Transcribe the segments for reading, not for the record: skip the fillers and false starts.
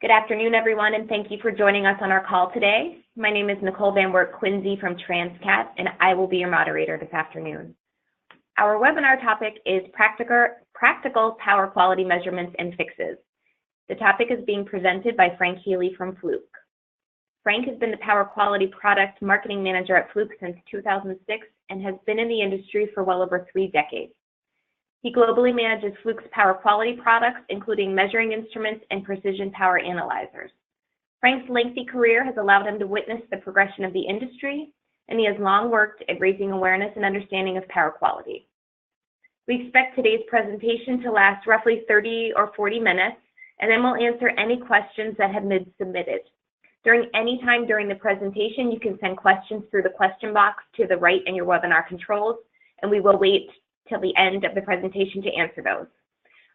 Good afternoon, everyone, and thank you for joining us on our call today. My name is Nicole Van Wert-Quincy from Transcat, and I will be your moderator this afternoon. Our webinar topic is practical power quality measurements and fixes. The topic is being presented by Frank Healy from Fluke. Frank has been the Power Quality Product Marketing Manager at Fluke since 2006 and has been in the industry for well over 3 decades. He globally manages Fluke's power quality products, including measuring instruments and precision power analyzers. Frank's lengthy career has allowed him to witness the progression of the industry, and he has long worked at raising awareness and understanding of power quality. We expect today's presentation to last roughly 30 or 40 minutes, and then we'll answer any questions that have been submitted. During any time during the presentation, you can send questions through the question box to the right in your webinar controls, and we will wait till the end of the presentation to answer those.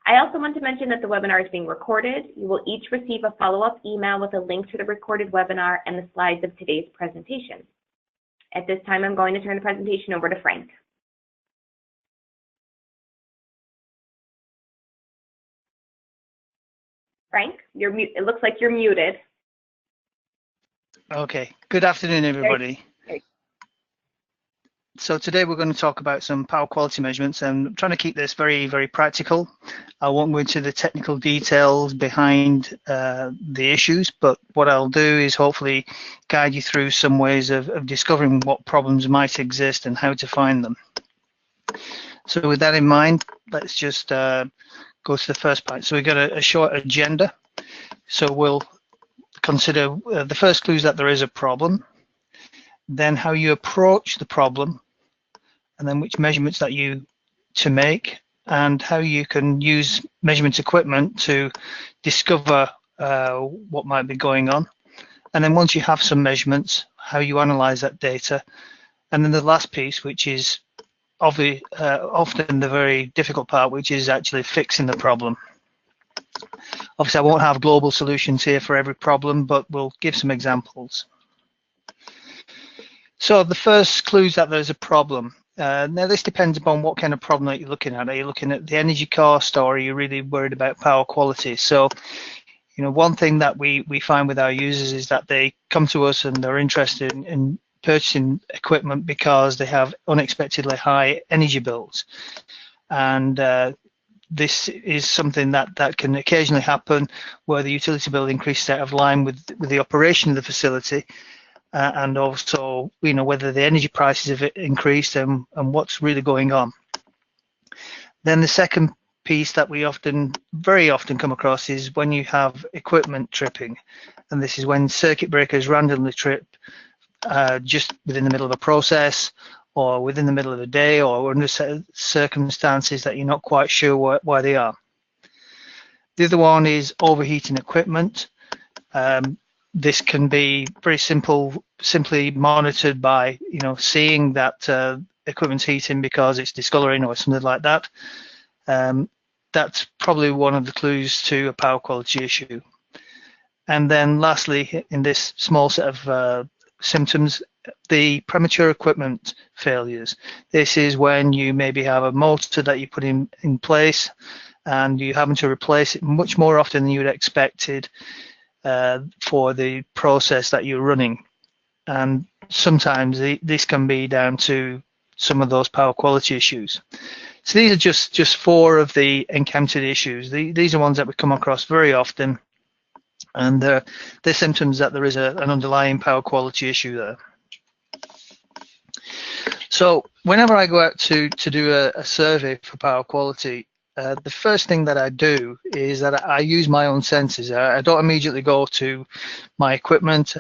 I also want to mention that the webinar is being recorded. You will each receive a follow-up email with a link to the recorded webinar and the slides of today's presentation. At this time, I'm going to turn the presentation over to Frank. Frank, it looks like you're muted. Okay, good afternoon, everybody. So today we're going to talk about some power quality measurements, and I'm trying to keep this very, very practical. I won't go into the technical details behind the issues, but what I'll do is hopefully guide you through some ways of discovering what problems might exist and how to find them. So with that in mind, let's just go to the first part. So we've got a short agenda. So we'll consider the first clue is that there is a problem, then how you approach the problem, and then which measurements that you to make, and how you can use measurement equipment to discover what might be going on. And then once you have some measurements, how you analyze that data. And then the last piece, which is often the very difficult part, which is actually fixing the problem. Obviously, I won't have global solutions here for every problem, but we'll give some examples. So the first clue is that there's a problem. Now this depends upon what kind of problem that you're looking at. Are you looking at the energy cost, or are you really worried about power quality? So, you know, one thing that we find with our users is that they come to us and they're interested in purchasing equipment because they have unexpectedly high energy bills. And this is something that can occasionally happen where the utility bill increases out of line with the operation of the facility. And also, you know, whether the energy prices have increased and what's really going on. Then the second piece that we very often come across is when you have equipment tripping, and this is when circuit breakers randomly trip just within the middle of a process, or within the middle of the day, or under circumstances that you're not quite sure why they are. The other one is overheating equipment. This can be very simply monitored by, you know, seeing that equipment's heating because it's discoloring or something like that. That's probably one of the clues to a power quality issue. And then lastly, in this small set of symptoms, the premature equipment failures. This is when you maybe have a motor that you put in place and you're having to replace it much more often than you would expected for the process that you're running. And sometimes this can be down to some of those power quality issues. So these are just 4 of the encountered issues. These are ones that we come across very often, and they're symptoms that there is an underlying power quality issue there. So whenever I go out to do a survey for power quality, the first thing that I do is that I use my own senses. I don't immediately go to my equipment.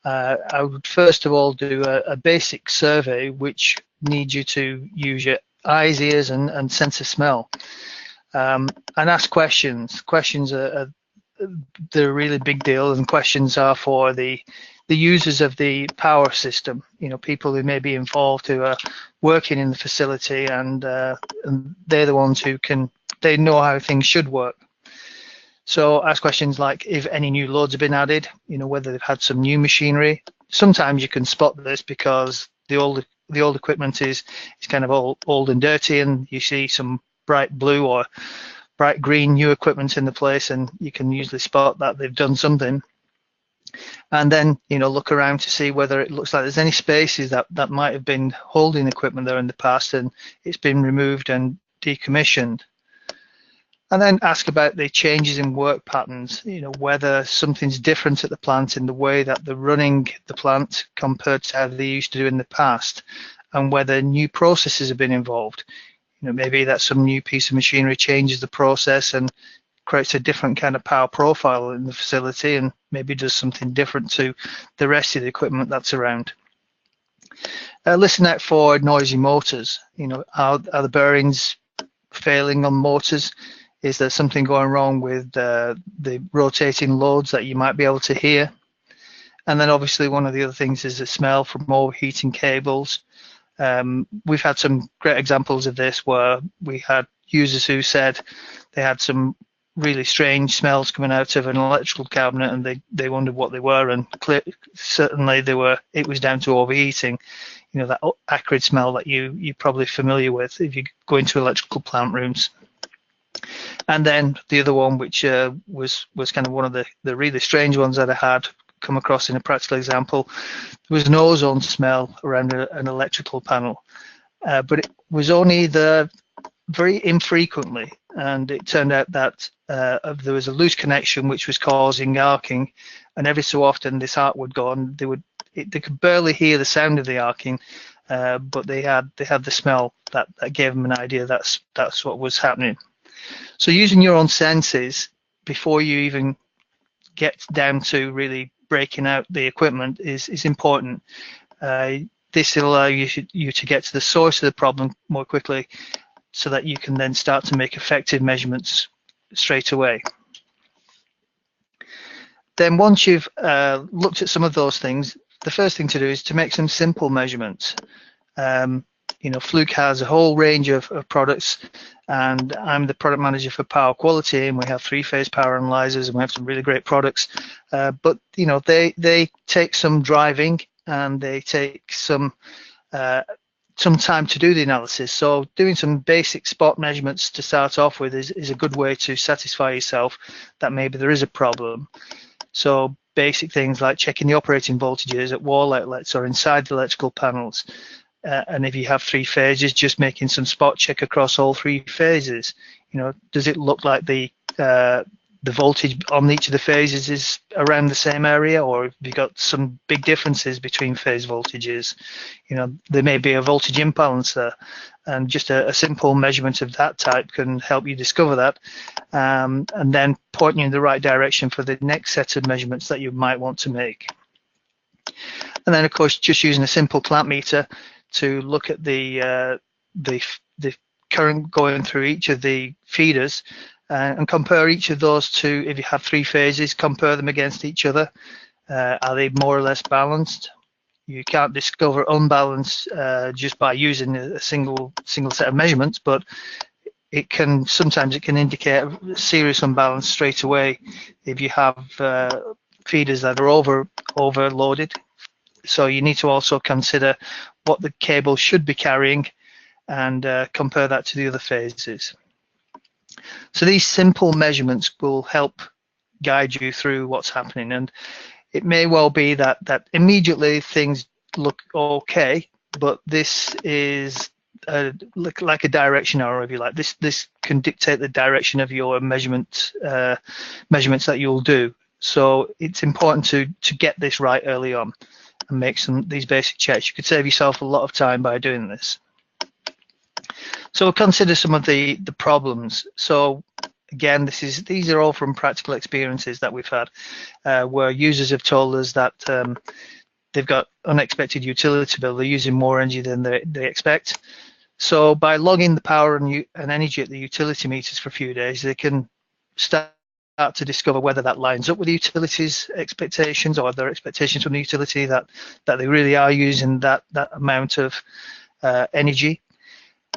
I would first of all do a basic survey, which needs you to use your eyes, ears, and sense of smell, and ask questions. Questions are they're a really big deal, and questions are for the users of the power system. You know, people who may be involved, who are working in the facility, and they're the ones who they know how things should work. So ask questions like if any new loads have been added, you know, whether they've had some new machinery. Sometimes you can spot this because the old equipment is kind of old and dirty, and you see some bright blue or bright green new equipment in the place, and you can usually spot that they've done something. And then, you know, look around to see whether it looks like there's any spaces that might have been holding equipment there in the past and it's been removed and decommissioned. And then ask about the changes in work patterns, you know, whether something's different at the plant in the way that they're running the plant compared to how they used to do in the past, and whether new processes have been involved. You know, maybe that some new piece of machinery changes the process and creates a different kind of power profile in the facility, and maybe does something different to the rest of the equipment that's around. Listen out for noisy motors. You know, are the bearings failing on motors? Is there something going wrong with the rotating loads that you might be able to hear? And then obviously one of the other things is the smell from overheating cables. We've had some great examples of this where we had users who said they had some really strange smells coming out of an electrical cabinet, and they wondered what they were, and certainly it was down to overheating. You know, that acrid smell that you're probably familiar with if you go into electrical plant rooms. And then the other one, which was kind of one of the really strange ones that I had come across in a practical example, was an ozone smell around an electrical panel, but it was only there very infrequently, and it turned out that there was a loose connection which was causing arcing, and every so often this arc would go on. They could barely hear the sound of the arcing, but they had the smell that gave them an idea that's what was happening. So using your own senses before you even get down to really breaking out the equipment is important. This will allow you to get to the source of the problem more quickly, so that you can then start to make effective measurements straight away. Then once you've looked at some of those things, the first thing to do is to make some simple measurements. You know, Fluke has a whole range of products, and I'm the product manager for power quality, and we have 3-phase power analyzers, and we have some really great products. But you know, they take some driving, and they take some time to do the analysis. So doing some basic spot measurements to start off with is a good way to satisfy yourself that maybe there is a problem. So basic things like checking the operating voltages at wall outlets or inside the electrical panels. And if you have 3 phases, just making some spot check across all 3 phases. You know, does it look like the voltage on each of the phases is around the same area, or have you got some big differences between phase voltages? You know, there may be a voltage imbalance there, and just a simple measurement of that type can help you discover that, and then point you in the right direction for the next set of measurements that you might want to make. And then, of course, just using a simple clamp meter to look at the current going through each of the feeders, and compare each of those to, if you have 3 phases, compare them against each other. Are they more or less balanced? You can't discover unbalance just by using a single set of measurements, but sometimes it can indicate a serious unbalance straight away if you have feeders that are overloaded. So you need to also consider what the cable should be carrying and compare that to the other phases. So these simple measurements will help guide you through what's happening, and it may well be that immediately things look okay, but this is like a direction arrow, if you like. This can dictate the direction of your measurements that you'll do. So it's important to get this right early on and make these basic checks. You could save yourself a lot of time by doing this. So we'll consider some of the problems. So again, these are all from practical experiences that we've had, where users have told us that they've got unexpected utility bill. They're using more energy than they expect. So by logging the power and energy at the utility meters for a few days, they can start to discover whether that lines up with the utility's expectations, or their expectations from the utility that they really are using that amount of energy.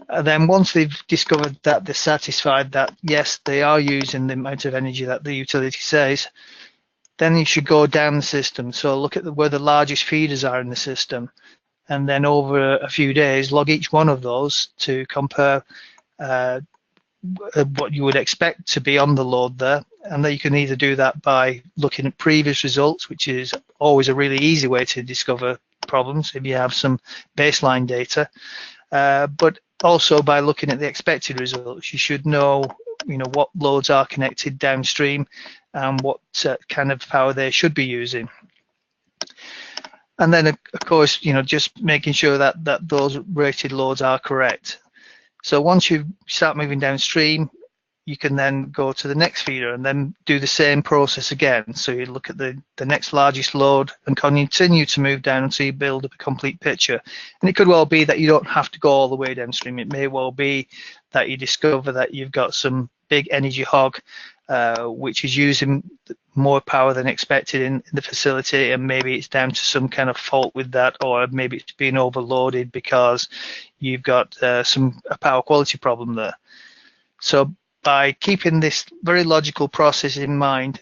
And then once they've discovered that they're satisfied that yes, they are using the amount of energy that the utility says, then you should go down the system. So look at where the largest feeders are in the system, and then over a few days log each one of those to compare what you would expect to be on the load there. And then you can either do that by looking at previous results, which is always a really easy way to discover problems if you have some baseline data, but also by looking at the expected results. You should know, what loads are connected downstream and what kind of power they should be using. And then, of course, just making sure that those rated loads are correct. So once you start moving downstream, you can then go to the next feeder and then do the same process again. So you look at the next largest load and continue to move down until you build up a complete picture. And it could well be that you don't have to go all the way downstream. It may well be that you discover that you've got some big energy hog, which is using more power than expected in the facility, and maybe it's down to some kind of fault with that, or maybe it's being overloaded because you've got a power quality problem there. So by keeping this very logical process in mind,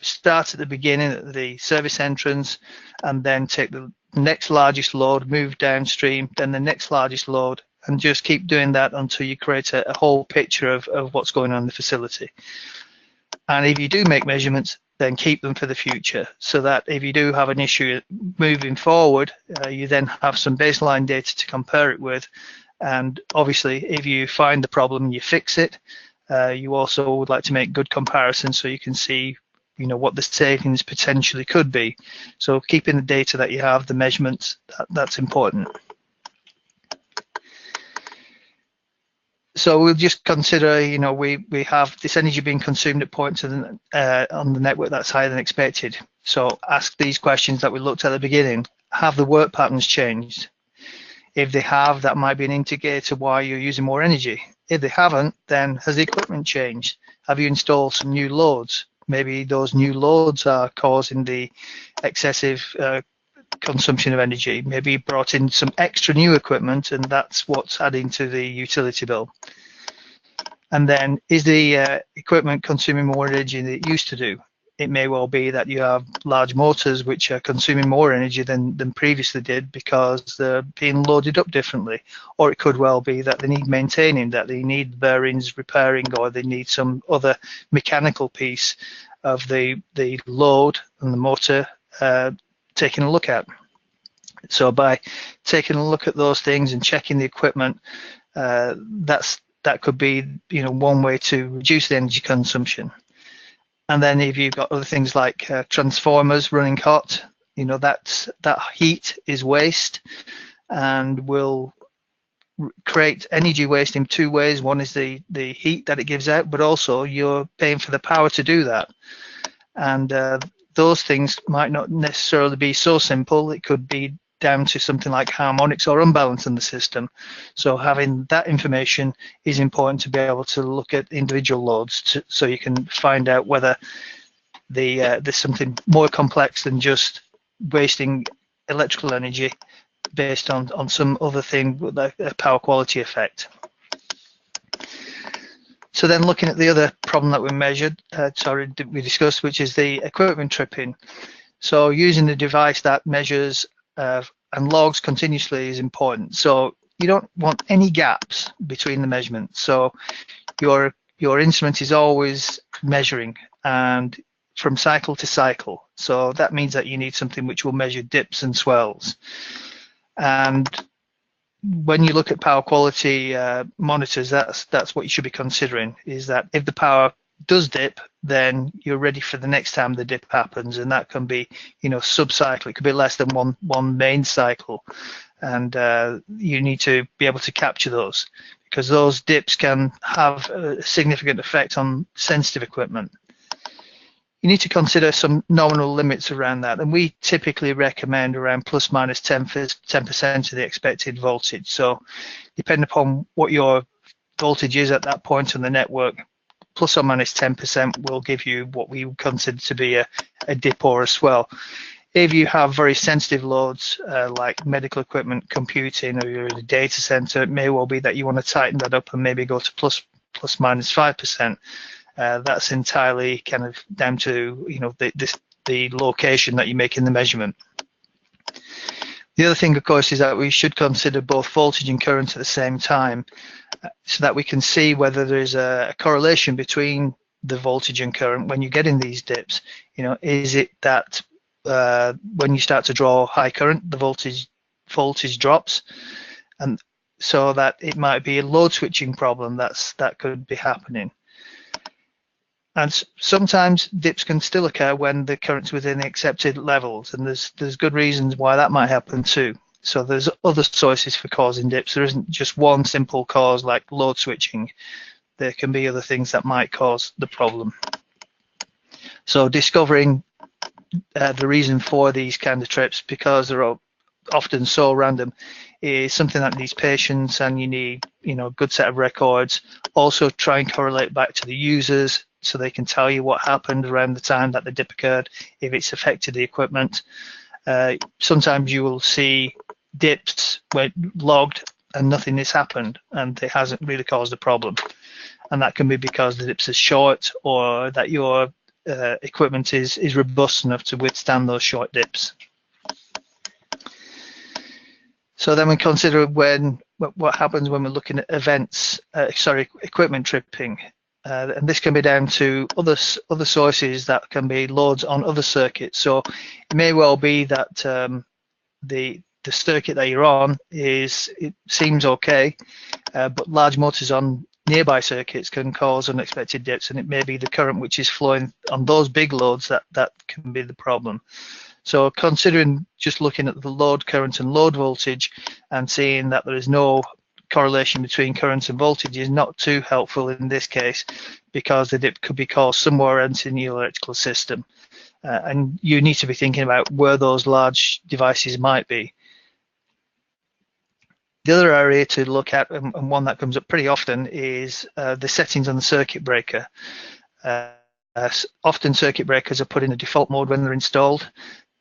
start at the beginning at the service entrance and then take the next largest load, move downstream, then the next largest load, and just keep doing that until you create a whole picture of what's going on in the facility. And if you do make measurements, then keep them for the future, so that if you do have an issue moving forward, you then have some baseline data to compare it with. And obviously, if you find the problem and you fix it, you also would like to make good comparisons so you can see, what the savings potentially could be. So keeping the data that you have, the measurements, that's important. So we'll just consider, we have this energy being consumed at points on the network that's higher than expected. So ask these questions that we looked at the beginning. Have the work patterns changed? If they have, that might be an indicator why you're using more energy. If they haven't, then has the equipment changed? Have you installed some new loads? Maybe those new loads are causing the excessive consumption of energy. Maybe you brought in some extra new equipment and that's what's adding to the utility bill. And then, is the equipment consuming more energy than it used to do? It may well be that you have large motors which are consuming more energy than previously did because they're being loaded up differently. Or it could well be that they need maintaining, that they need bearings repairing, or they need some other mechanical piece of the load and the motor taking a look at. So by taking a look at those things and checking the equipment, that could be one way to reduce the energy consumption. And then if you've got other things like transformers running hot, that heat is waste and will create energy waste in two ways. One is the heat that it gives out, but also you're paying for the power to do that. And those things might not necessarily be so simple. It could be down to something like harmonics or unbalance in the system. So having that information is important to be able to look at individual loads so you can find out whether there's something more complex than just wasting electrical energy based on some other thing, like a power quality effect. So then looking at the other problem that we measured, we discussed, which is the equipment tripping. So using the device that measures and logs continuously is important. So you don't want any gaps between the measurements. So your instrument is always measuring and from cycle to cycle. So that means that you need something which will measure dips and swells. And when you look at power quality monitors, that's what you should be considering, is that if the power does dip, then you're ready for the next time the dip happens, and that can be sub-cycle. It could be less than one main cycle, and you need to be able to capture those, because those dips can have a significant effect on sensitive equipment. You need to consider some nominal limits around that, and we typically recommend around plus minus 10% of the expected voltage. So depending upon what your voltage is at that point on the network, plus or minus 10% will give you what we would consider to be a dip or a swell. If you have very sensitive loads like medical equipment, computing, or you're in a data center, it may well be that you want to tighten that up and maybe go to plus minus 5%. That's entirely kind of down to the location that you're making the measurement. The other thing, of course, is that we should consider both voltage and current at the same time, so that we can see whether there's a correlation between the voltage and current when you're getting these dips. You know, is it that when you start to draw high current, the voltage drops, and so that it might be a load switching problem that could be happening. And sometimes dips can still occur when the current's within the accepted levels, and there's good reasons why that might happen too. So there's other sources for causing dips. There isn't just one simple cause like load switching. There can be other things that might cause the problem. So discovering the reason for these kind of trips, because they're often so random, is something that needs patience, and you need, you know, a good set of records. Also try and correlate back to the users so they can tell you what happened around the time that the dip occurred, if it's affected the equipment. Sometimes you will see dips where logged and nothing has happened and it hasn't really caused a problem, and that can be because the dips are short, or that your equipment is robust enough to withstand those short dips. So then we consider what happens when we're looking at events, equipment tripping. And this can be down to other sources, that can be loads on other circuits. So it may well be that the circuit that you're on it seems okay, but large motors on nearby circuits can cause unexpected dips, and it may be the current which is flowing on those big loads that can be the problem. So considering just looking at the load current and load voltage and seeing that there is no correlation between current and voltage is not too helpful in this case, because the dip could be caused somewhere else in your electrical system, and you need to be thinking about where those large devices might be. The other area to look at, and one that comes up pretty often, is the settings on the circuit breaker. Often circuit breakers are put in a default mode when they're installed,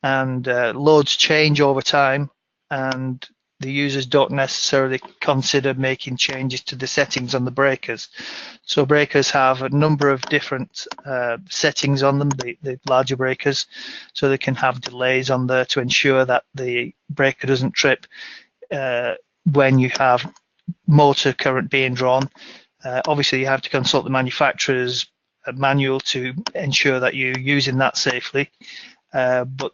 and loads change over time, and the users don't necessarily consider making changes to the settings on the breakers. So breakers have a number of different settings on them, the larger breakers, so they can have delays on there to ensure that the breaker doesn't trip when you have motor current being drawn. Obviously you have to consult the manufacturer's manual to ensure that you're using that safely, but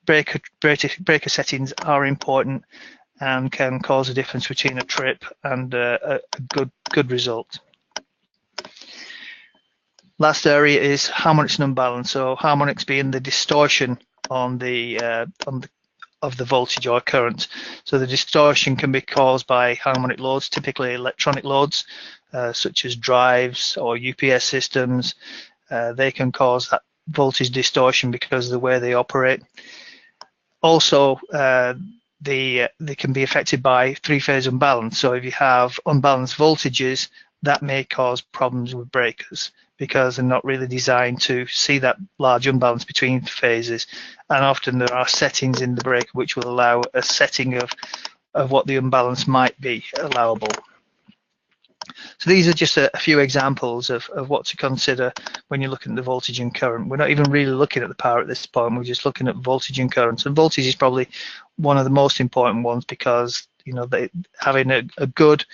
breaker settings are important and can cause a difference between a trip and a good result. Last area is harmonics and unbalance. So harmonics being the distortion of the voltage or current. So the distortion can be caused by harmonic loads, typically electronic loads, such as drives or UPS systems. They can cause that voltage distortion because of the way they operate. Also, they can be affected by three-phase unbalance. So if you have unbalanced voltages, that may cause problems with breakers, because they're not really designed to see that large unbalance between phases. And often there are settings in the breaker which will allow a setting of what the imbalance might be allowable. So these are just a few examples of what to consider when you're looking at the voltage and current. We're not even really looking at the power at this point, we're just looking at voltage and current. And voltage is probably one of the most important ones, because, you know, having a good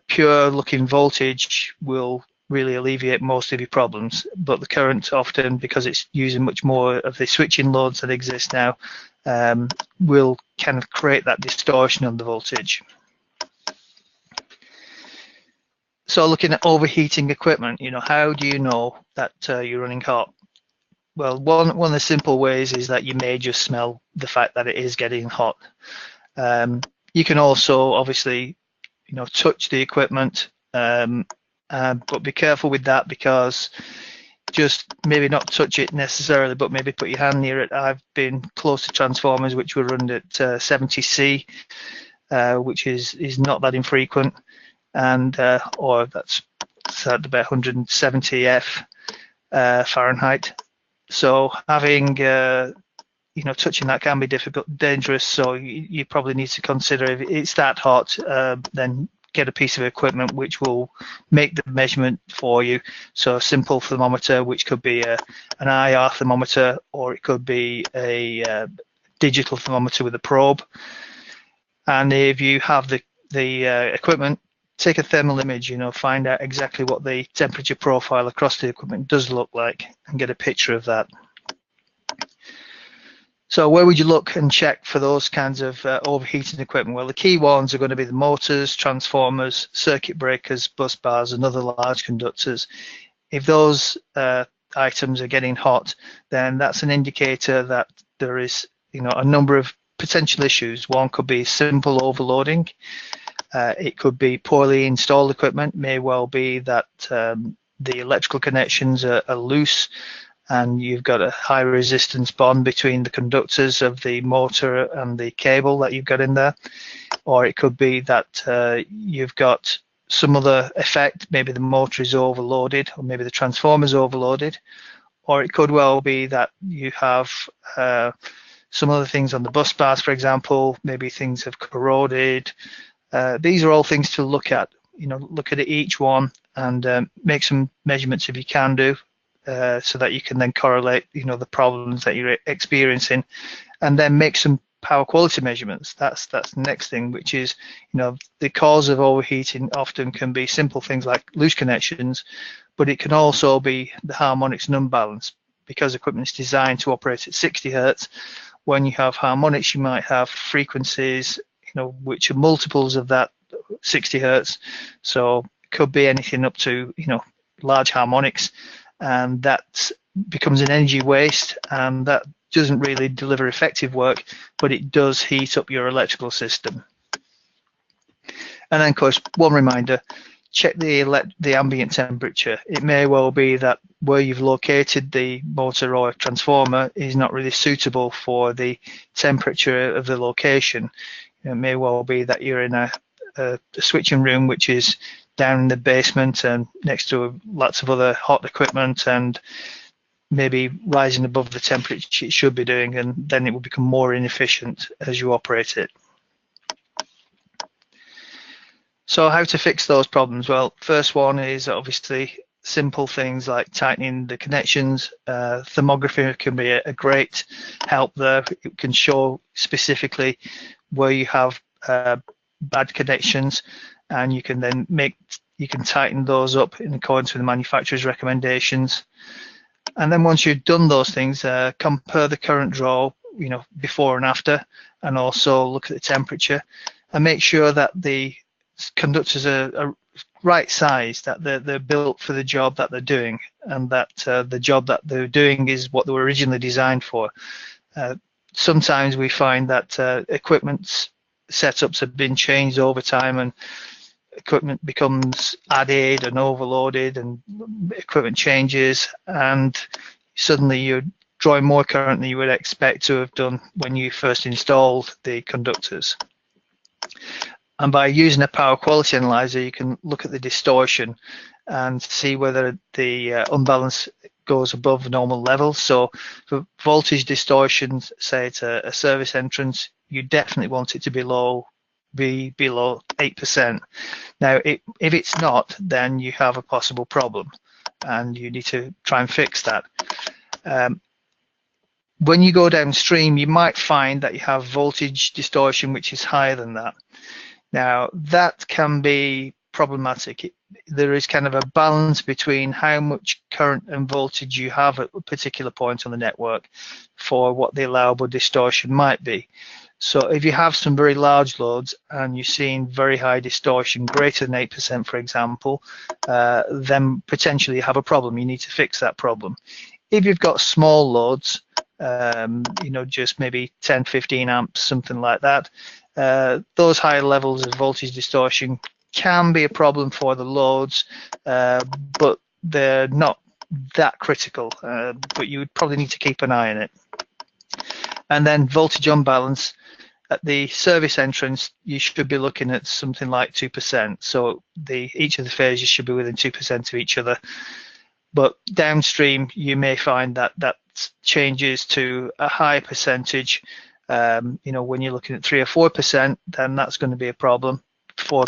pure looking voltage will really alleviate most of your problems. But the current, often because it's using much more of the switching loads that exist now, will kind of create that distortion on the voltage. So looking at overheating equipment, you know, how do you know that you're running hot? Well, one of the simple ways is that you may just smell the fact that it is getting hot. You can also obviously, you know, touch the equipment, but be careful with that, because just maybe not touch it necessarily, but maybe put your hand near it. I've been close to transformers which were run at 70C, which is not that infrequent, and or that's at about 170 F Fahrenheit. So having you know, touching that can be dangerous. So you probably need to consider, if it's that hot, then get a piece of equipment which will make the measurement for you. So a simple thermometer, which could be an IR thermometer, or it could be a digital thermometer with a probe. And if you have the equipment, take a thermal image, find out exactly what the temperature profile across the equipment does look like and get a picture of that. So where would you look and check for those kinds of overheating equipment? Well, the key ones are going to be the motors, transformers, circuit breakers, bus bars, and other large conductors. If those items are getting hot, then that's an indicator that there is, a number of potential issues. One could be simple overloading. It could be poorly installed equipment. May well be that the electrical connections are loose, and you've got a high resistance bond between the conductors of the motor and the cable that you've got in there. Or it could be that you've got some other effect, maybe the motor is overloaded, or maybe the transformer is overloaded. Or it could well be that you have some other things on the bus bars, for example, maybe things have corroded. These are all things to look at. Look at each one and make some measurements if you can do, so that you can then correlate, the problems that you're experiencing, and then make some power quality measurements. That's the next thing, which is, the cause of overheating often can be simple things like loose connections, but it can also be the harmonics and unbalance, because equipment is designed to operate at 60 hertz. When you have harmonics, you might have frequencies, which are multiples of that 60 hertz. So it could be anything up to, large harmonics, and that becomes an energy waste, and that doesn't really deliver effective work, but it does heat up your electrical system. And then, of course, one reminder, check the ambient temperature. It may well be that where you've located the motor or transformer is not really suitable for the temperature of the location. It may well be that you're in a switching room which is down in the basement and next to lots of other hot equipment, and maybe rising above the temperature it should be doing, and then it will become more inefficient as you operate it. So how to fix those problems? Well, first one is obviously simple things like tightening the connections. Thermography can be a great help there. It can show specifically where you have bad connections, and you can then tighten those up in accordance with the manufacturer's recommendations. And then once you've done those things, compare the current draw, before and after, and also look at the temperature, and make sure that the conductors are right size, that they're built for the job that they're doing, and that the job that they're doing is what they were originally designed for. Sometimes we find that equipment setups have been changed over time, and equipment becomes added and overloaded, and equipment changes, and suddenly you're drawing more current than you would expect to have done when you first installed the conductors. And by using a power quality analyzer, you can look at the distortion and see whether the unbalance goes above normal levels. So for voltage distortion, say it's a service entrance, you definitely want it to be below 8%. Now, if it's not, then you have a possible problem, and you need to try and fix that. When you go downstream, you might find that you have voltage distortion which is higher than that. Now, that can be problematic. There is kind of a balance between how much current and voltage you have at a particular point on the network for what the allowable distortion might be. So if you have some very large loads and you're seeing very high distortion, greater than 8%, for example, then potentially you have a problem. You need to fix that problem. If you've got small loads, just maybe 10, 15 amps, something like that, those higher levels of voltage distortion can be a problem for the loads, but they're not that critical, but you would probably need to keep an eye on it. And then voltage unbalance. At the service entrance, you should be looking at something like 2%. So each of the phases should be within 2% of each other. But downstream, you may find that changes to a higher percentage. When you're looking at 3 or 4%, then that's going to be a problem for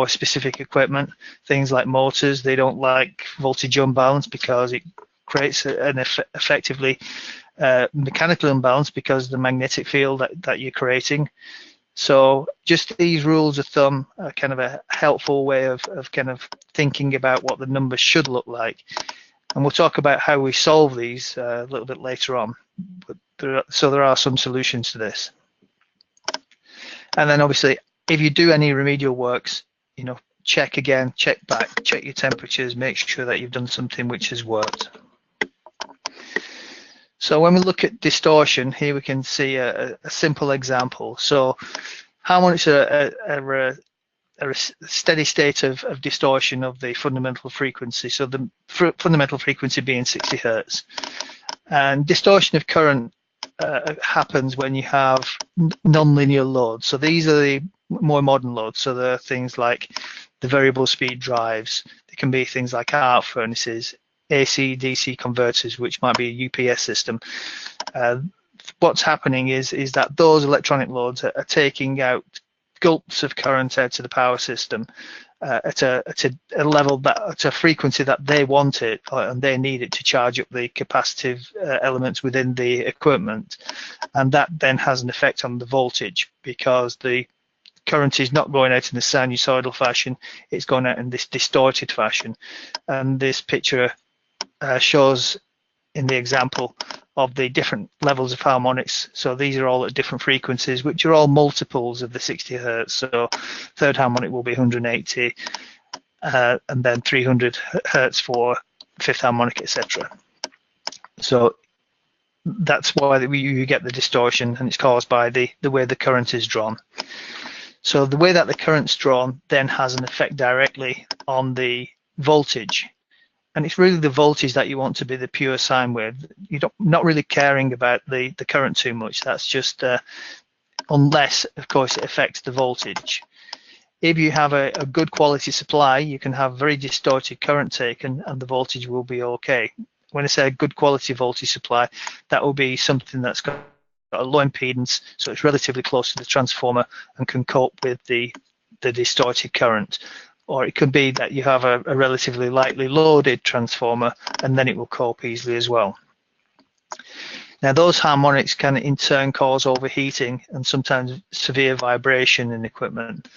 specific equipment. Things like motors, they don't like voltage unbalance because it creates effectively mechanical imbalance because of the magnetic field that you're creating. So just these rules of thumb are kind of a helpful way of kind of thinking about what the numbers should look like. And we'll talk about how we solve these a little bit later on. But there are some solutions to this. And then obviously, if you do any remedial works, you know, check again, check back, check your temperatures, make sure that you've done something which has worked. So when we look at distortion, here we can see a simple example. So harmonics are a steady state of distortion of the fundamental frequency. So the fundamental frequency being 60 hertz. And distortion of current happens when you have nonlinear loads. So these are the more modern loads. So there are things like the variable speed drives. They can be things like arc furnaces, AC DC converters, which might be a UPS system. What's happening is that those electronic loads are taking out gulps of current out to the power system at a level, at a frequency that they want it, and they need it to charge up the capacitive elements within the equipment, and that then has an effect on the voltage because the current is not going out in the sinusoidal fashion, it's going out in this distorted fashion. And this picture shows in the example of the different levels of harmonics. So these are all at different frequencies, which are all multiples of the 60 hertz. So third harmonic will be 180, and then 300 hertz for fifth harmonic, etc. So that's why you get the distortion, and it's caused by the way the current is drawn. So the way that the current's drawn then has an effect directly on the voltage. And it's really the voltage that you want to be the pure sine wave. You're not really caring about the current too much. That's just unless, of course, it affects the voltage. If you have a good quality supply, you can have very distorted current taken and the voltage will be okay. When I say a good quality voltage supply, that will be something that's got a low impedance, so it's relatively close to the transformer and can cope with the distorted current. Or it could be that you have a relatively lightly loaded transformer and then it will cope easily as well. Now those harmonics can in turn cause overheating and sometimes severe vibration in equipment.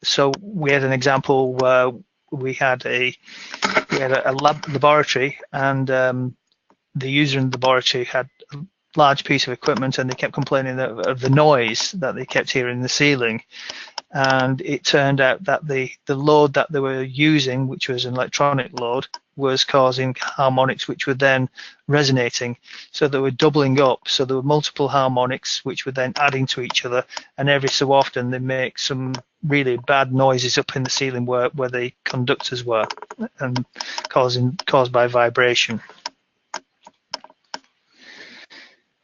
So we had an example where we had a laboratory, and the user in the laboratory had a large piece of equipment and they kept complaining of the noise that they kept hearing in the ceiling. And it turned out that the load that they were using, which was an electronic load, was causing harmonics which were then resonating. So they were doubling up. So there were multiple harmonics which were then adding to each other, and every so often they make some really bad noises up in the ceiling where the conductors were, and caused by vibration.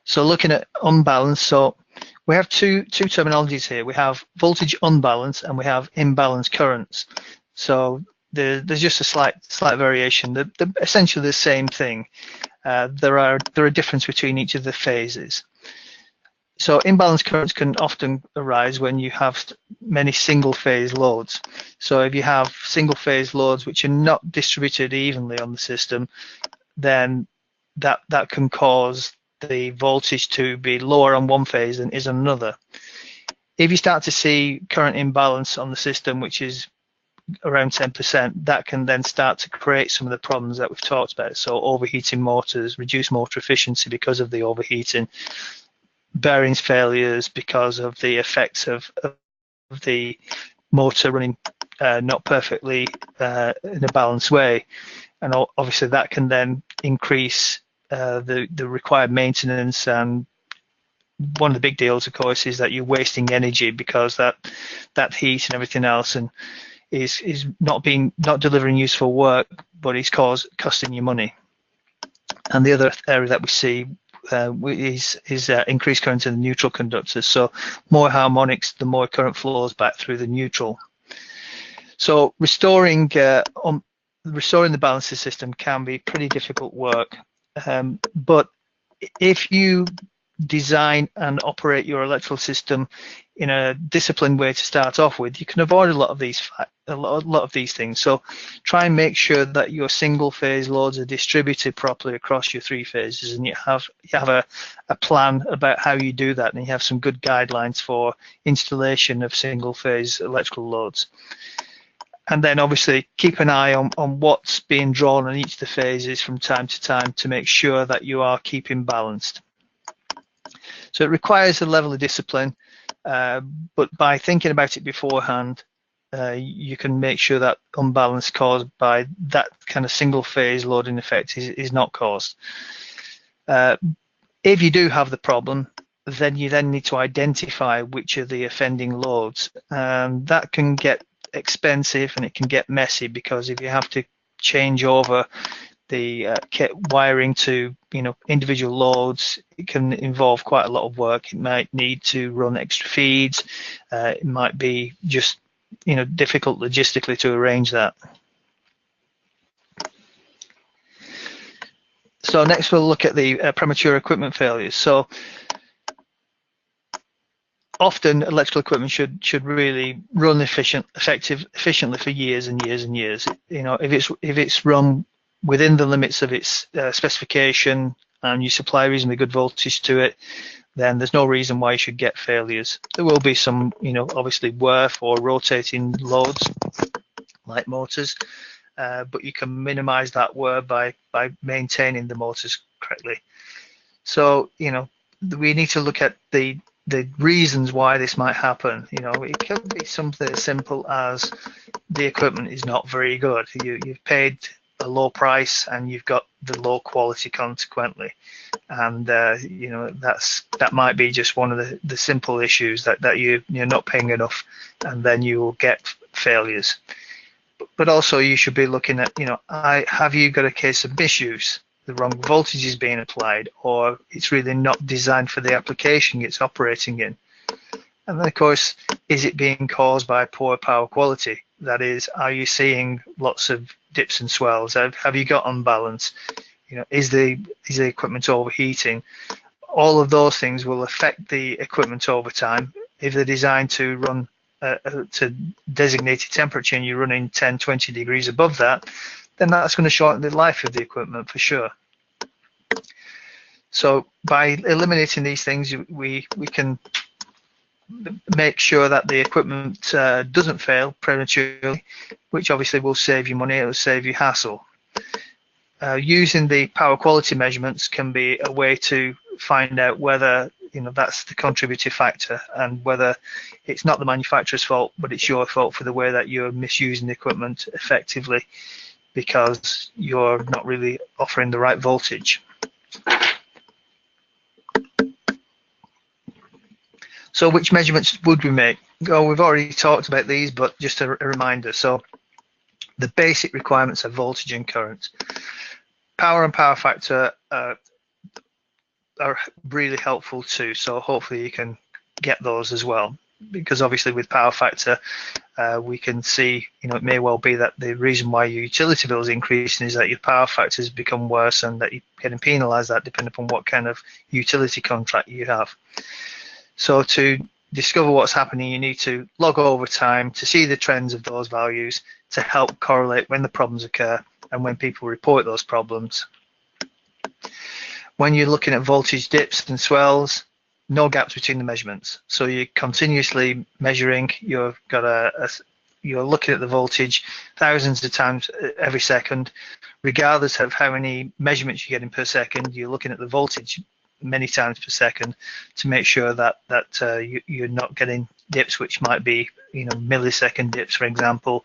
So looking at unbalance, so we have two terminologies here. We have voltage unbalance and we have imbalanced currents. So there's just a slight variation. They're essentially the same thing. There are a difference between each of the phases. So imbalanced currents can often arise when you have many single phase loads. So if you have single phase loads which are not distributed evenly on the system, then that can cause the voltage to be lower on one phase than is on another. If you start to see current imbalance on the system, which is around 10%, that can then start to create some of the problems that we've talked about. So overheating motors, reduced motor efficiency because of the overheating, bearings failures because of the effects of the motor running not perfectly in a balanced way. And obviously that can then increase the required maintenance. And one of the big deals, of course, is that you're wasting energy because that heat and everything else and is not delivering useful work, but it's costing you money. And the other area that we see is increased current in the neutral conductors. So more harmonics, the more current flows back through the neutral. So restoring the balance system can be pretty difficult work. But if you design and operate your electrical system in a disciplined way to start off with, you can avoid a lot of these things. So try and make sure that your single phase loads are distributed properly across your 3 phases, and you have a plan about how you do that, and you have some good guidelines for installation of single phase electrical loads. And then obviously keep an eye on what's being drawn on each of the phases from time to time to make sure that you are keeping balanced. So it requires a level of discipline, but by thinking about it beforehand, you can make sure that unbalance caused by that kind of single phase loading effect is not caused. If you do have the problem, then you need to identify which are the offending loads. That can get expensive and it can get messy, because if you have to change over the wiring to individual loads, it can involve quite a lot of work. It might need to run extra feeds. It might be just difficult logistically to arrange that. So next we'll look at the premature equipment failures. So often electrical equipment should really run efficiently for years and years and years. If it's run within the limits of its specification and you supply reasonably good voltage to it, then there's no reason why you should get failures. There will be some, obviously wear or rotating loads like motors, but you can minimize that wear by maintaining the motors correctly. So, we need to look at the reasons why this might happen. It can be something as simple as the equipment is not very good. You've paid a low price and you've got the low quality consequently, and that might be just one of the simple issues that you're not paying enough, and then you will get failures. But also you should be looking at, have you got a case of misuse? The wrong voltage is being applied, or it's really not designed for the application it's operating in. And then of course, is it being caused by poor power quality? That is, are you seeing lots of dips and swells? Have you got unbalance? Is the equipment overheating? All of those things will affect the equipment over time. If they're designed to run to designated temperature and you're running 10-20 degrees above that, then that's going to shorten the life of the equipment for sure. So by eliminating these things, we can make sure that the equipment doesn't fail prematurely, which obviously will save you money, it will save you hassle. Using the power quality measurements can be a way to find out whether that's the contributing factor, and whether it's not the manufacturer's fault, but it's your fault for the way that you're misusing the equipment effectively, because you're not really offering the right voltage. So which measurements would we make? Oh, we've already talked about these, but just a reminder. So the basic requirements are voltage and current. Power and power factor are really helpful too, so hopefully you can get those as well, because obviously with power factor we can see, it may well be that the reason why your utility bill is increasing is that your power factor has become worse, and that you're getting penalized that depending upon what kind of utility contract you have. So to discover what's happening, you need to log over time to see the trends of those values to help correlate when the problems occur and when people report those problems. When you're looking at voltage dips and swells, no gaps between the measurements. So you're continuously measuring, you're looking at the voltage thousands of times every second, regardless of how many measurements you're getting per second. You're looking at the voltage many times per second to make sure that you're not getting dips which might be millisecond dips, for example.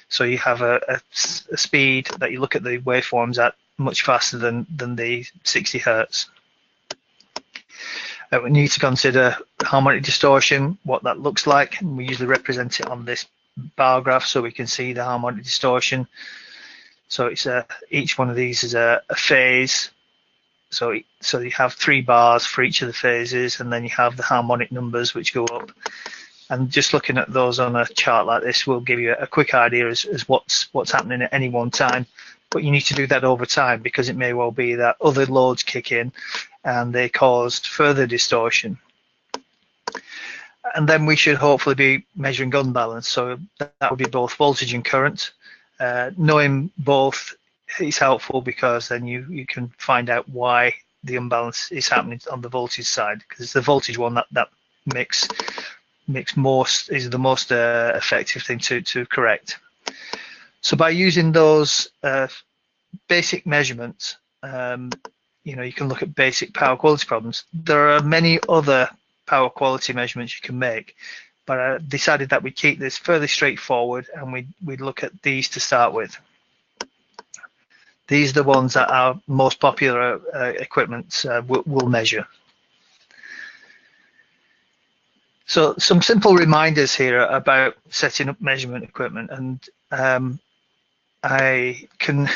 So you have a speed that you look at the waveforms at much faster than the 60 hertz. We need to consider harmonic distortion, what that looks like, and we usually represent it on this bar graph so we can see the harmonic distortion. So it's each one of these is a phase. So you have 3 bars for each of the phases, and then you have the harmonic numbers which go up. And just looking at those on a chart like this will give you a quick idea as what's happening at any one time. But you need to do that over time, because it may well be that other loads kick in and they caused further distortion. And then we should hopefully be measuring unbalance. So that would be both voltage and current. Knowing both is helpful because then you can find out why the imbalance is happening on the voltage side, because it's the voltage one that makes most is the most effective thing to correct. So by using those basic measurements, you can look at basic power quality problems. There are many other power quality measurements you can make, but I decided that we keep this fairly straightforward and we'd look at these to start with. These are the ones that our most popular equipment will measure. So some simple reminders here about setting up measurement equipment, and I can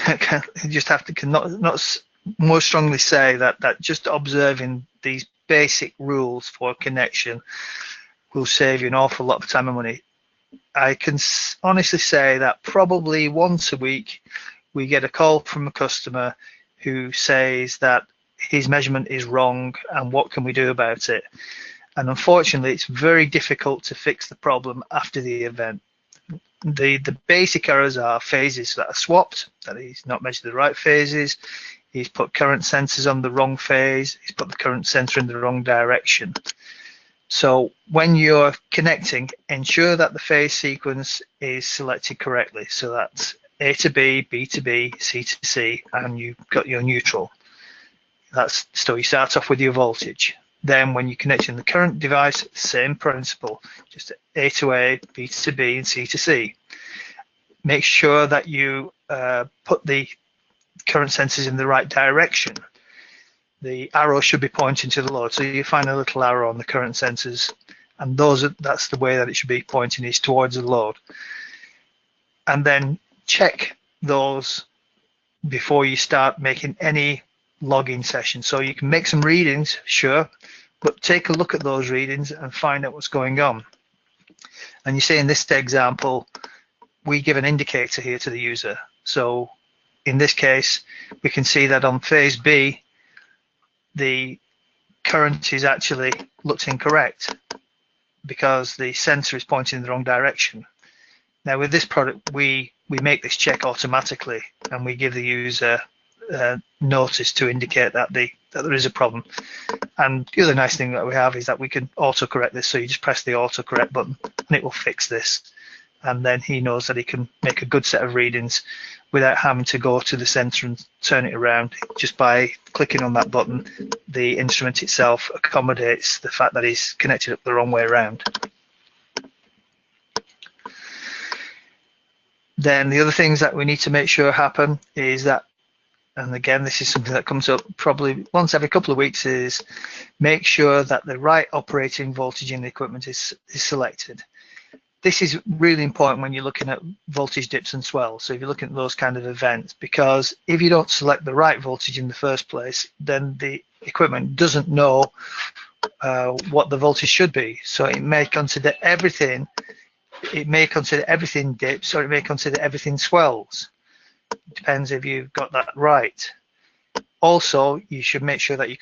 just have to cannot more strongly say that just observing these basic rules for connection will save you an awful lot of time and money. I can honestly say that probably once a week we get a call from a customer who says that his measurement is wrong and what can we do about it. And unfortunately, it's very difficult to fix the problem after the event. The basic errors are phases that are swapped, that he's not measured the right phases, he's put current sensors on the wrong phase, he's put the current sensor in the wrong direction. So when you're connecting, ensure that the phase sequence is selected correctly. So that's A to B, B to B, C to C, and you've got your neutral. So you start off with your voltage. Then when you're connecting the current device, same principle, just A to A, B to B, and C to C. Make sure that you put the current sensors in the right direction. The arrow should be pointing to the load. So you find a little arrow on the current sensors, and that's the way that it should be pointing, is towards the load. And then check those before you start making any logging session. So you can make some readings, sure, but take a look at those readings and find out what's going on. And you see in this example, we give an indicator here to the user. So in this case, we can see that on phase B, the current is actually looks incorrect because the sensor is pointing in the wrong direction. Now with this product, we make this check automatically and we give the user notice to indicate that there is a problem. And the other nice thing that we have is that we can auto-correct this, so you just press the auto-correct button and it will fix this, and then he knows that he can make a good set of readings without having to go to the sensor and turn it around. Just by clicking on that button, the instrument itself accommodates the fact that he's connected it the wrong way around. Then the other things that we need to make sure happen is that, and again, this is something that comes up probably once every couple of weeks, is make sure that the right operating voltage in the equipment is selected. This is really important when you're looking at voltage dips and swells. So if you're looking at those kind of events, because if you don't select the right voltage in the first place, then the equipment doesn't know what the voltage should be. So it may consider everything. It may consider everything dips, or it may consider everything swells. It depends if you've got that right. Also, you should make sure that you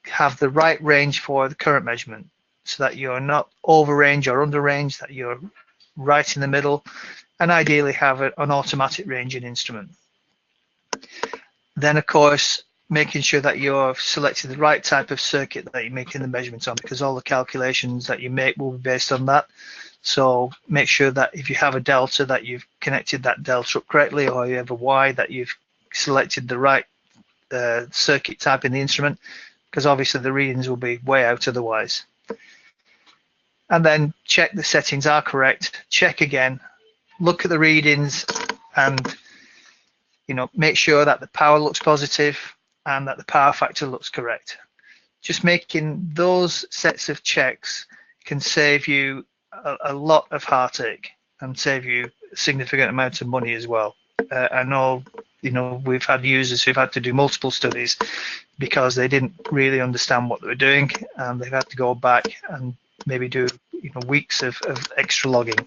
have the right range for the current measurement, so that you're not over range or under range, that you're right in the middle, and ideally have an automatic ranging instrument. Then, of course, making sure that you're selected the right type of circuit that you're making the measurements on, because all the calculations that you make will be based on that. So make sure that if you have a delta, that you've connected that delta up correctly, or you have a Y, that you've selected the right circuit type in the instrument, because obviously the readings will be way out otherwise. And then check the settings are correct, check again, look at the readings, and make sure that the power looks positive and that the power factor looks correct. Just making those sets of checks can save you a lot of heartache and save you a significant amount of money as well. I know, we've had users who've had to do multiple studies because they didn't really understand what they were doing, and they've had to go back and maybe do weeks of extra logging.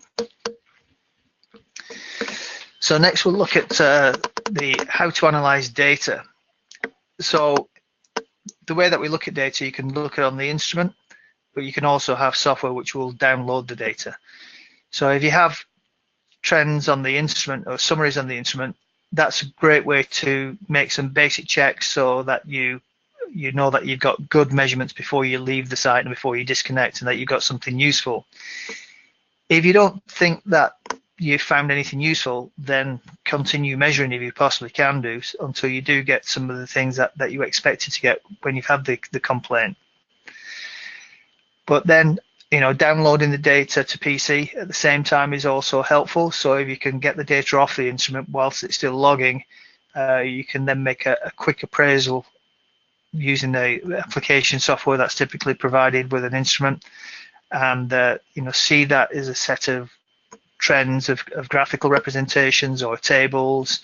So next we'll look at how to analyze data. So the way that we look at data, you can look at it on the instrument, but you can also have software which will download the data. So if you have trends on the instrument or summaries on the instrument, that's a great way to make some basic checks so that you know that you've got good measurements before you leave the site and before you disconnect, and that you've got something useful. If you don't think that you've found anything useful, then continue measuring if you possibly can do until you do get some of the things that you expected to get when you've had the complaint. But then, downloading the data to PC at the same time is also helpful. So if you can get the data off the instrument whilst it's still logging, you can then make a quick appraisal using the application software that's typically provided with an instrument, and see that as a set of trends of graphical representations or tables.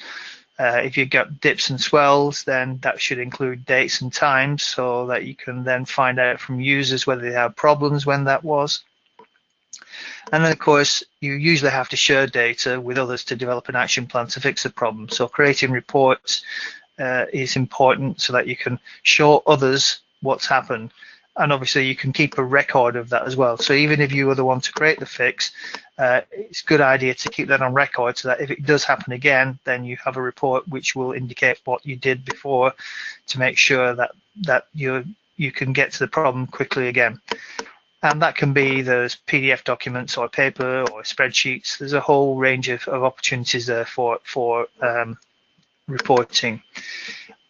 If you've got dips and swells, then that should include dates and times so that you can then find out from users whether they have problems when that was. And then, of course, you usually have to share data with others to develop an action plan to fix the problem. So creating reports is important so that you can show others what's happened. And obviously you can keep a record of that as well. So even if you are the one to create the fix, it's a good idea to keep that on record so that if it does happen again, then you have a report which will indicate what you did before to make sure that you can get to the problem quickly again. And that can be those PDF documents or paper or spreadsheets. There's a whole range of opportunities there for reporting.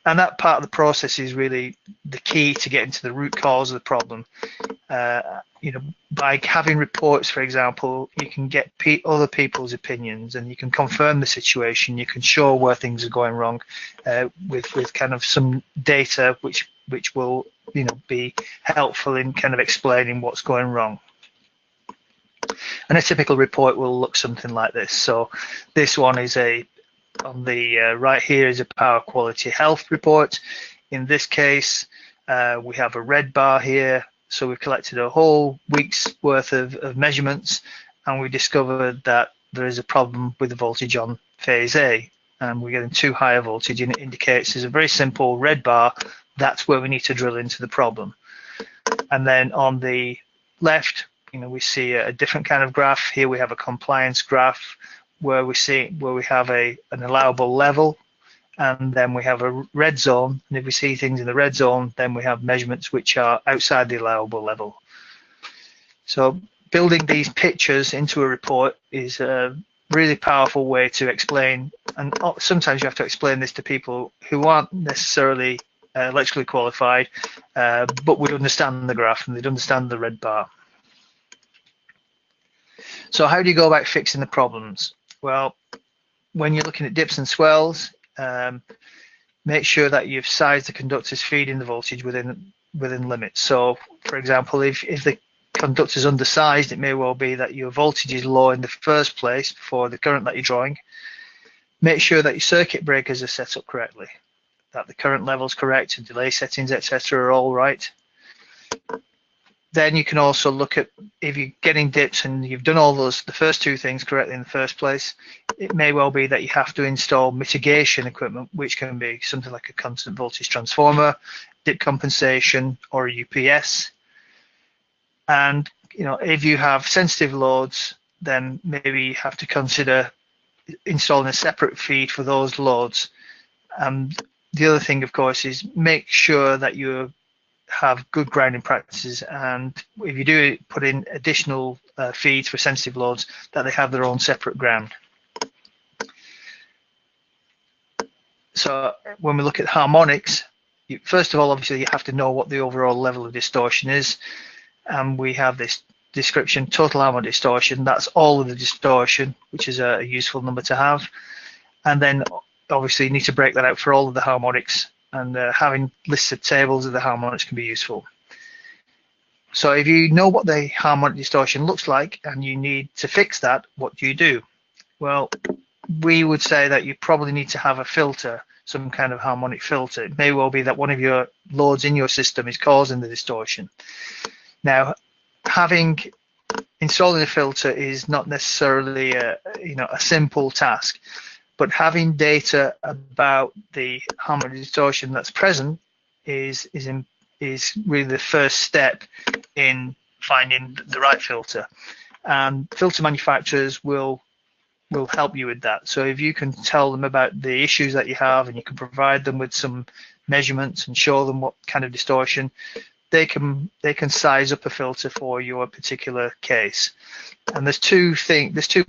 And that part of the process is really the key to getting to the root cause of the problem. By having reports, for example, you can get other people's opinions and you can confirm the situation. You can show where things are going wrong with kind of some data which will be helpful in kind of explaining what's going wrong. And a typical report will look something like this. So this one is on the right here is a power quality health report. In this case, we have a red bar here. So we've collected a whole week's worth of measurements, and we discovered that there is a problem with the voltage on phase A, and we're getting too high a voltage, and it indicates there's a very simple red bar. That's where we need to drill into the problem. And then on the left, we see a different kind of graph. Here we have a compliance graph where we have an allowable level, and then we have a red zone. And if we see things in the red zone, then we have measurements which are outside the allowable level. So building these pictures into a report is a really powerful way to explain, and sometimes you have to explain this to people who aren't necessarily electrically qualified, but would understand the graph and they'd understand the red bar. So how do you go about fixing the problems? Well, when you're looking at dips and swells, make sure that you've sized the conductors feeding the voltage within limits. So, for example, if the conductor is undersized, it may well be that your voltage is low in the first place before the current that you're drawing. Make sure that your circuit breakers are set up correctly, that the current level is correct, and delay settings, etc., are all right. Then you can also look at, if you're getting dips and you've done all the first two things correctly in the first place, it may well be that you have to install mitigation equipment, which can be something like a constant voltage transformer, dip compensation, or a UPS. And if you have sensitive loads, then maybe you have to consider installing a separate feed for those loads. And the other thing, of course, is make sure that you have good grounding practices, and if you do put in additional feeds for sensitive loads, that they have their own separate ground. So when we look at harmonics, first of all, obviously you have to know what the overall level of distortion is, and we have this description: total harmonic distortion. That's all of the distortion, which is a useful number to have. And then obviously you need to break that out for all of the harmonics, and having listed tables of the harmonics can be useful. So if you know what the harmonic distortion looks like and you need to fix that, what do you do? Well, we would say that you probably need to have a filter, some kind of harmonic filter. It may well be that one of your loads in your system is causing the distortion. Now, installing a filter is not necessarily a simple task, but having data about the harmonic distortion that's present is really the first step in finding the right filter. And filter manufacturers will help you with that. So if you can tell them about the issues that you have and you can provide them with some measurements and show them what kind of distortion, they can size up a filter for your particular case. And there's two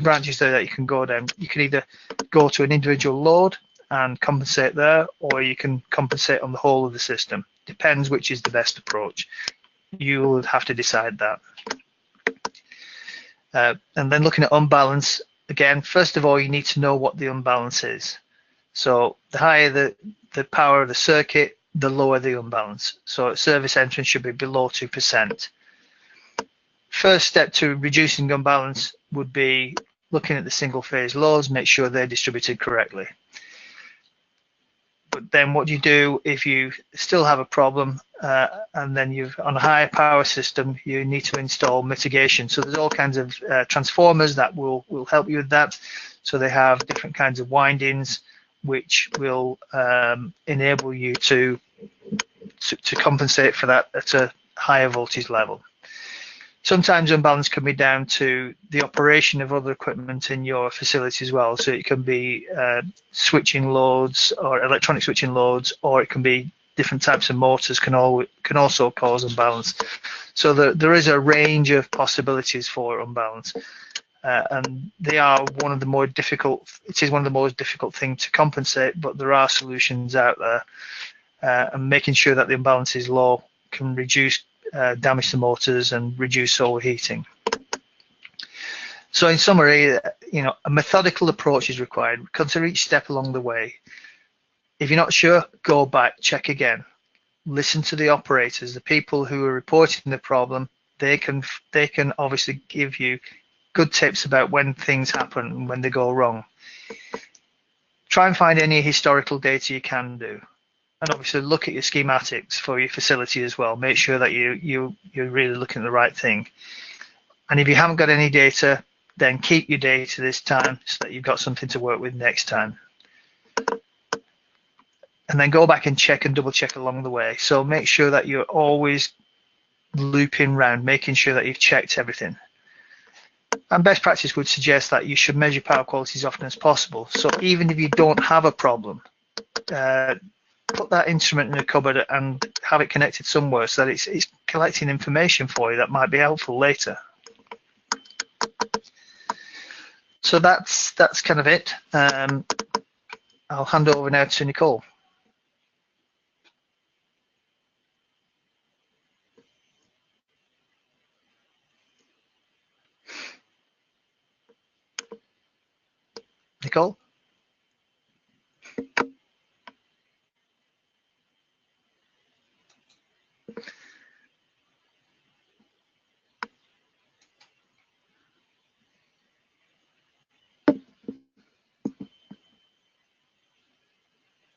branches there that you can go down. You can either go to an individual load and compensate there, or you can compensate on the whole of the system. Depends which is the best approach. You'll have to decide that. And then looking at unbalance, again, first of all, you need to know what the unbalance is. So the higher the power of the circuit, the lower the unbalance. So service entrance should be below 2%. First step to reducing unbalance would be looking at the single phase loads, make sure they're distributed correctly. But then what you do if you still have a problem and then you've on a higher power system, you need to install mitigation. So there's all kinds of transformers that will help you with that. So they have different kinds of windings which will enable you to compensate for that at a higher voltage level. Sometimes unbalance can be down to the operation of other equipment in your facility as well. So it can be switching loads or electronic switching loads, or it can be different types of motors can also cause unbalance. So there is a range of possibilities for unbalance, and they are one of the more difficult. It is one of the most difficult things to compensate, but there are solutions out there, and making sure that the imbalance is low can reduce damage to motors and reduce overheating. So in summary, a methodical approach is required. Consider each step along the way. If you're not sure, go back, check again. Listen to the operators, the people who are reporting the problem. They can obviously give you good tips about when things happen and when they go wrong. Try and find any historical data you can do. And obviously look at your schematics for your facility as well. Make sure that you're really looking at the right thing. And if you haven't got any data, then keep your data this time so that you've got something to work with next time. And then go back and check and double check along the way. So make sure that you're always looping around, making sure that you've checked everything. And best practice would suggest that you should measure power quality as often as possible. So even if you don't have a problem, put that instrument in a cupboard and have it connected somewhere so that it's collecting information for you that might be helpful later. So that's kind of it. I'll hand over now to Nicole. Nicole?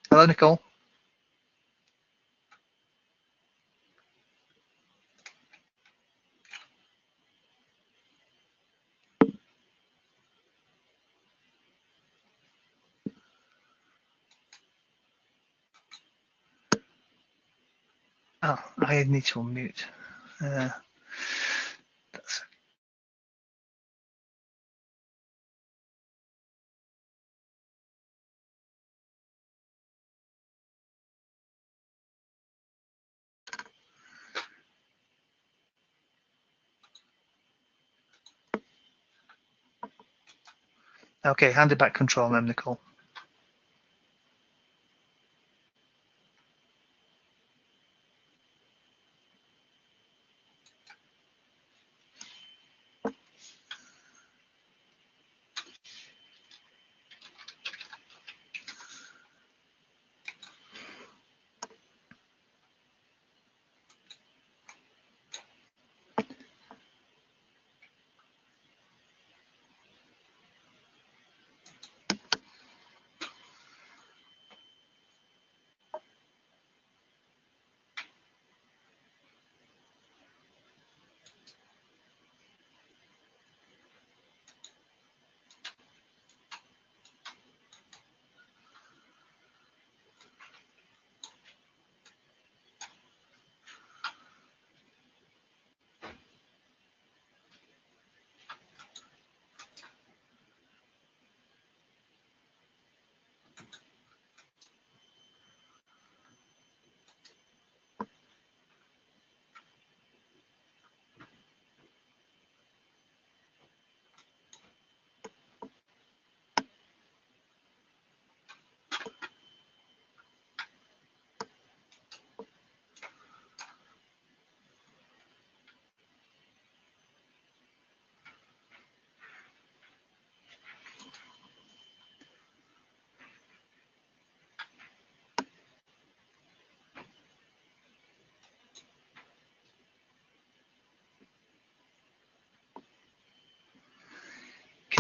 Hello, Nicole. Oh, I need to unmute. Okay, hand it back control now, Nicole.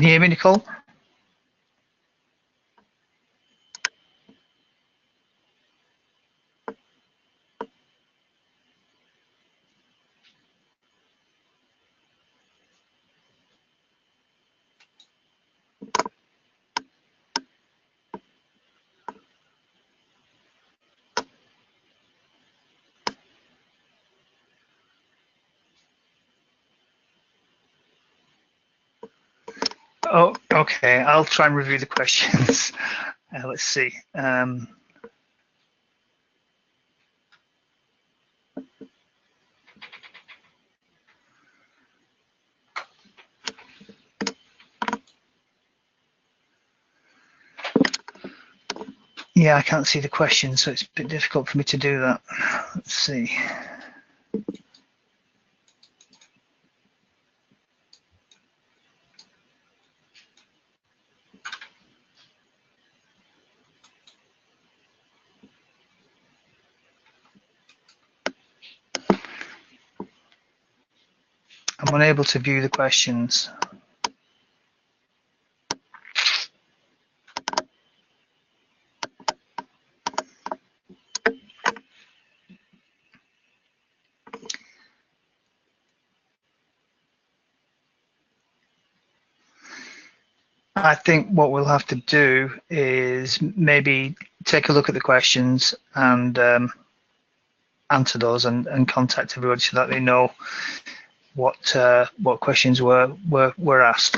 Can you hear me, Nicole? Oh, okay. I'll try and review the questions. Let's see. Yeah, I can't see the questions, so it's a bit difficult for me to do that. Let's see. I'm unable to view the questions. I think what we'll have to do is maybe take a look at the questions and answer those and contact everybody so that they know what questions were asked.